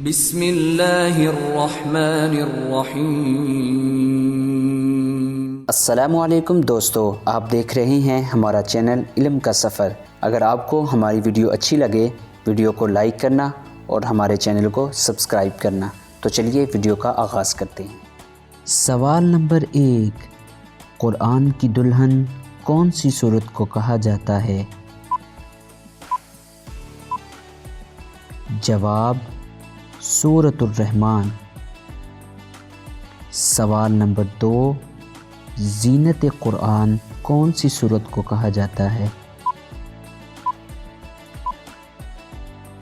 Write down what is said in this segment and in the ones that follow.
بسم اللہ الرحمن الرحیم۔ السلام علیکم دوستو، آپ دیکھ رہے ہیں ہمارا چینل علم کا سفر۔ اگر آپ کو ہماری ویڈیو اچھی لگے، ویڈیو کو لائک کرنا اور ہمارے چینل کو سبسکرائب کرنا۔ تو چلیے ویڈیو کا آغاز کرتے ہیں۔ سوال نمبر 1، قرآن کی دلہن کون سی سورت کو کہا جاتا ہے؟ جواب سورۃ الرحمن۔ سوال نمبر 2، زینت قرآن کون سی سورت کو کہا جاتا ہے؟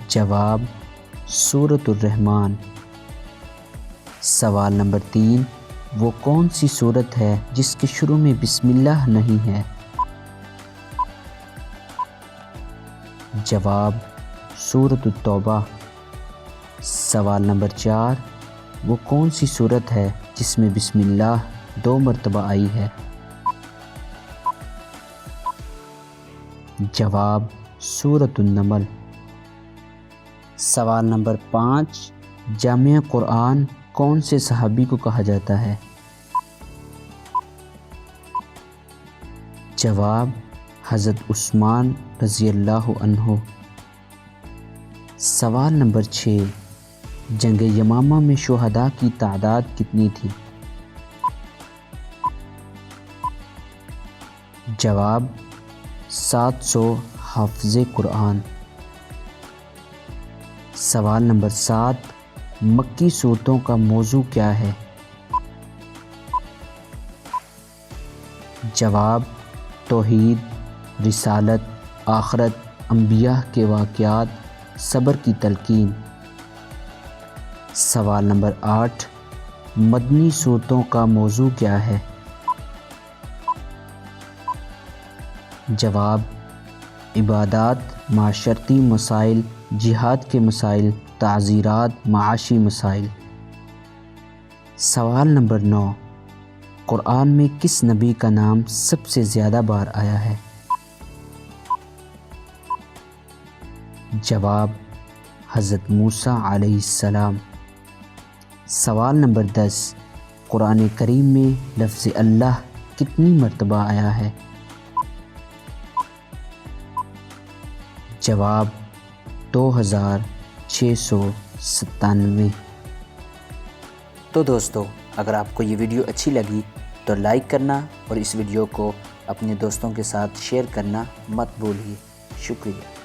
جواب سورۃ الرحمن۔ سوال نمبر 3، وہ کون سی سورت ہے جس کے شروع میں بسم اللہ نہیں ہے؟ جواب سورۃ التوبہ۔ سوال نمبر 4، وہ کون سی سورت ہے جس میں بسم اللہ 2 مرتبہ آئی ہے؟ جواب سورۃ النمل۔ سوال نمبر 5، جامع قرآن کون سے صحابی کو کہا جاتا ہے؟ جواب حضرت عثمان رضی اللہ عنہ۔ سوال نمبر 6، جنگ یمامہ میں شہداء کی تعداد کتنی تھی؟ جواب 700 حافظ قرآن۔ سوال نمبر 7، مکی صورتوں کا موضوع کیا ہے؟ جواب توحید، رسالت، آخرت، انبیاء کے واقعات، صبر کی تلقین۔ سوال نمبر 8، مدنی صورتوں کا موضوع کیا ہے؟ جواب عبادات، معاشرتی مسائل، جہاد کے مسائل، تعزیرات، معاشی مسائل۔ سوال نمبر 9، قرآن میں کس نبی کا نام سب سے زیادہ بار آیا ہے؟ جواب حضرت موسیٰ علیہ السلام۔ سوال نمبر 10، قرآن کریم میں لفظ اللہ کتنی مرتبہ آیا ہے؟ جواب 2697۔ تو دوستو، اگر آپ کو یہ ویڈیو اچھی لگی تو لائک کرنا اور اس ویڈیو کو اپنے دوستوں کے ساتھ شیئر کرنا مت بھولیے۔ شکریہ۔